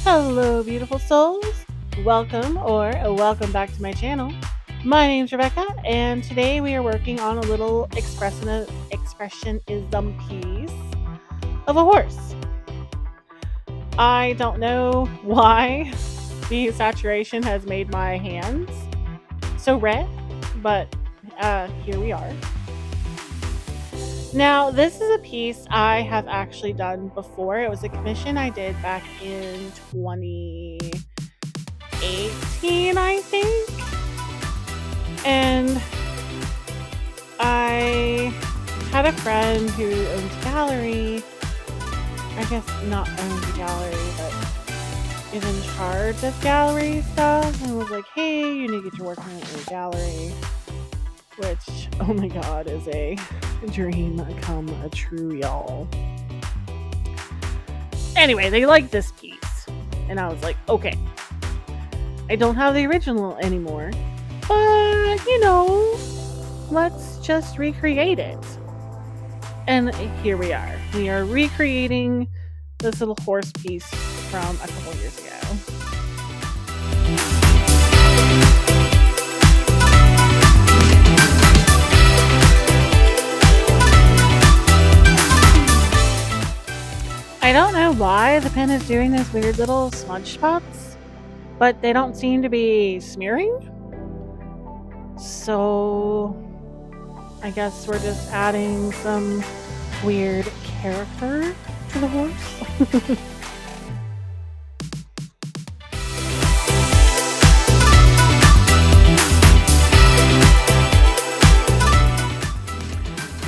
Hello, beautiful souls. Welcome back to my channel. My name's Rebecca, and today we are working on a little expressionism piece of a horse. I don't know why the saturation has made my hands so red, but here we are. Now, this is a piece I have actually done before. It was a commission I did back in 2018, I think. And I had a friend who owns a gallery. I guess not owns a gallery, but is in charge of gallery stuff. And was like, hey, you need to get your work in a gallery. Which, oh my god, is a dream come true, y'all. Anyway, they liked this piece. And I was like, okay. I don't have the original anymore. But, let's just recreate it. And here we are. We are recreating this little horse piece from a couple years ago. I don't know why the pen is doing those weird little smudge spots, but they don't seem to be smearing. So I guess we're just adding some weird character to the horse.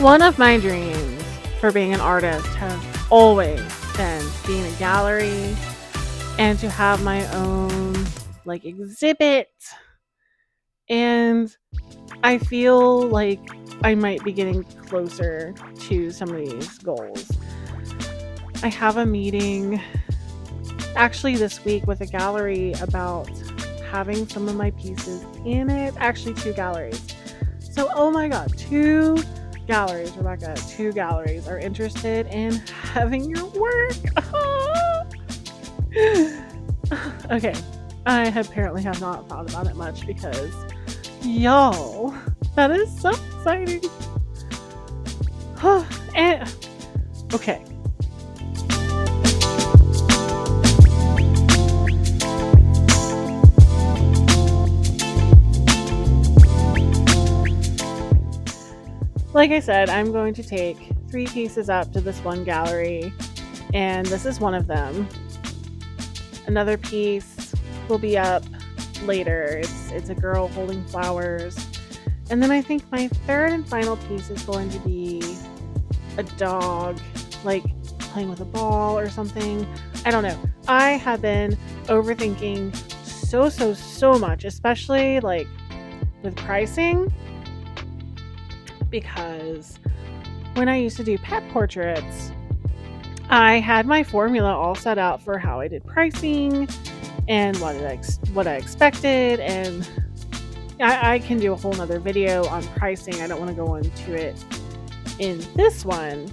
One of my dreams for being an artist has always been to be in a gallery and to have my own exhibit. And I feel like I might be getting closer to some of these goals. I have a meeting actually this week with a gallery about having some of my pieces in it. Actually, 2 galleries. So, oh my god, 2 galleries, Rebecca, 2 galleries are interested in having your work. Okay, I apparently have not thought about it much because, y'all, that is so exciting. And, okay. Like I said, I'm going to take 3 pieces up to this one gallery, and this is one of them. Another piece will be up later. It's a girl holding flowers. And then I think my third and final piece is going to be a dog, playing with a ball or something. I don't know. I have been overthinking so much, especially with pricing. Because when I used to do pet portraits, I had my formula all set out for how I did pricing and what I expected, and I can do a whole nother video on pricing. I don't want to go into it in this one,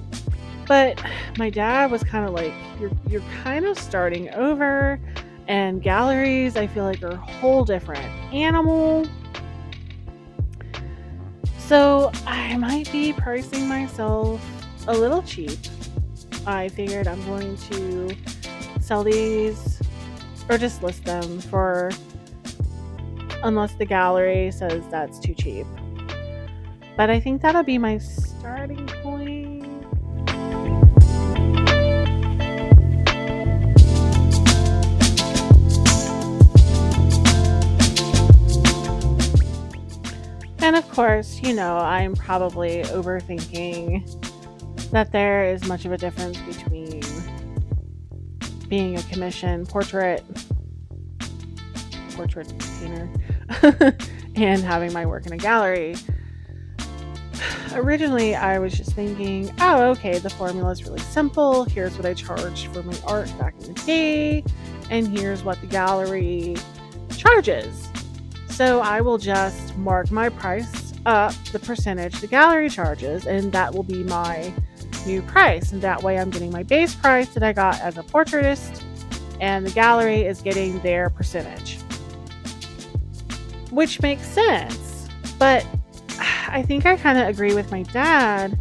but my dad was kind of like, you're kind of starting over, and galleries I feel like are a whole different animal. So I might be pricing myself a little cheap. I figured I'm going to sell these or just list them for, unless the gallery says that's too cheap. But I think that'll be my starting point. And of course, I'm probably overthinking that there is much of a difference between being a commission portrait painter and having my work in a gallery. Originally, I was just thinking, oh, okay, the formula is really simple. Here's what I charged for my art back in the day, and here's what the gallery charges. So I will just mark my price up the percentage the gallery charges, and that will be my new price. And that way I'm getting my base price that I got as a portraitist, and the gallery is getting their percentage, which makes sense. But I think I kind of agree with my dad.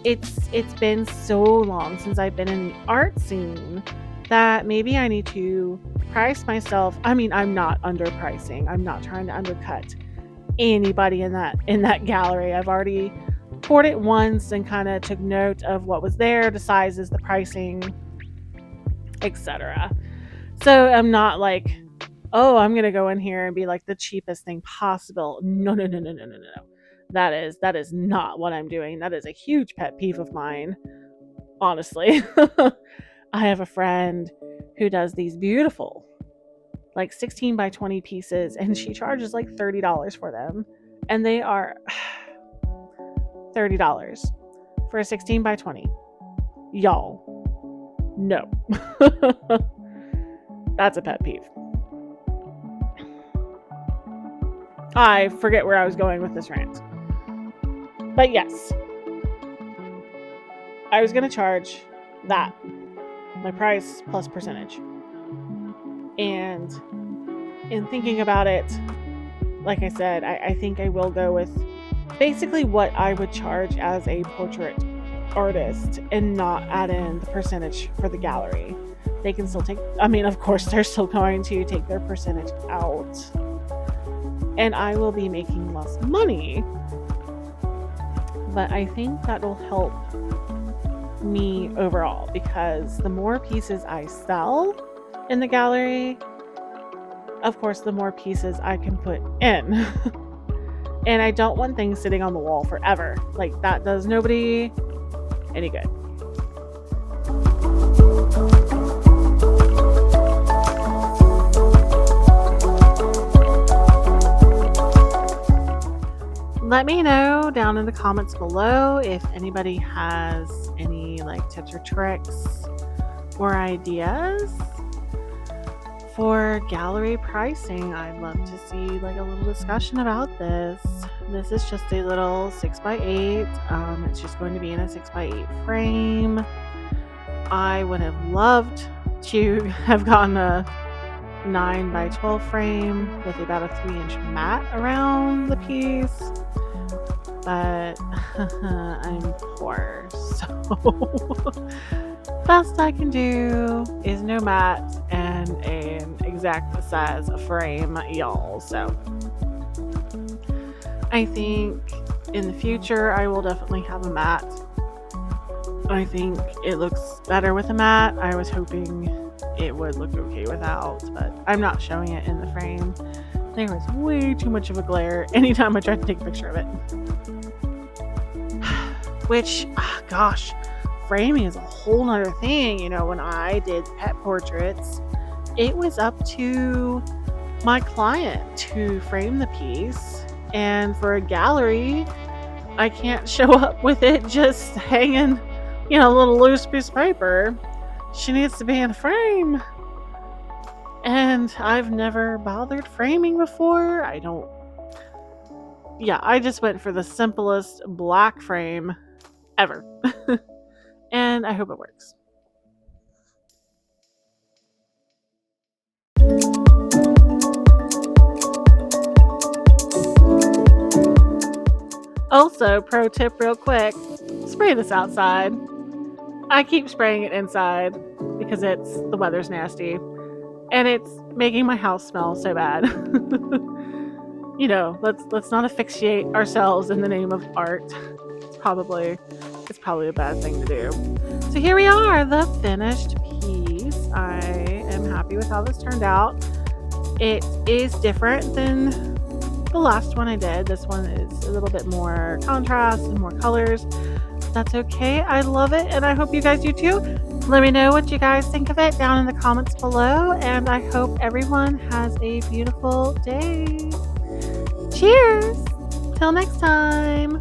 It's been so long since I've been in the art scene that maybe I need to price myself. I mean, I'm not underpricing. I'm not trying to undercut anybody in that gallery. I've already toured it once and kind of took note of what was there, the sizes, the pricing, etc. So I'm not like, oh, I'm gonna go in here and be like the cheapest thing possible. No, no, no, no, no, no, no. That is not what I'm doing. That is a huge pet peeve of mine, honestly. I have a friend who does these beautiful, like 16 by 20 pieces, and she charges like $30 for them. And they are $30 for a 16 by 20. Y'all, no. That's a pet peeve. I forget where I was going with this rant. But yes, I was going to charge that, my price plus percentage. And in thinking about it, like I said, I think I will go with basically what I would charge as a portrait artist and not add in the percentage for the gallery. They can still take, I mean, of course, they're still going to take their percentage out. And I will be making less money. But I think that will help me overall, because the more pieces I sell in the gallery, of course, the more pieces I can put in. And I don't want things sitting on the wall forever. Like, that does nobody any good. Let me know down in the comments below if anybody has any like tips or tricks or ideas for gallery pricing. I'd love to see like a little discussion about this. This is just a little 6x8. It's just going to be in a 6x8 frame. I would have loved to have gotten a 9x12 frame with about a 3-inch mat around the piece. But I'm poor, so best I can do is no mat and an exact size frame, y'all. So I think in the future I will definitely have a mat. I think it looks better with a mat. I was hoping it would look okay without, but I'm not showing it in the frame. There was way too much of a glare anytime I tried to take a picture of it. Which, gosh, framing is a whole nother thing. You know, when I did pet portraits, it was up to my client to frame the piece. And for a gallery, I can't show up with it just hanging, you know, a little loose piece of paper. She needs to be in a frame. And I've never bothered framing before. I just went for the simplest black frame ever. And I hope it works. Also, pro tip real quick, spray this outside. I keep spraying it inside because the weather's nasty and it's making my house smell so bad. You know, let's not asphyxiate ourselves in the name of art. It's probably a bad thing to do. So here we are, the finished piece. I am happy with how this turned out. It is different than the last one I did. This one is a little bit more contrast and more colors. That's okay. I love it, and I hope you guys do too. Let me know what you guys think of it down in the comments below, and I hope everyone has a beautiful day. Cheers! Till next time.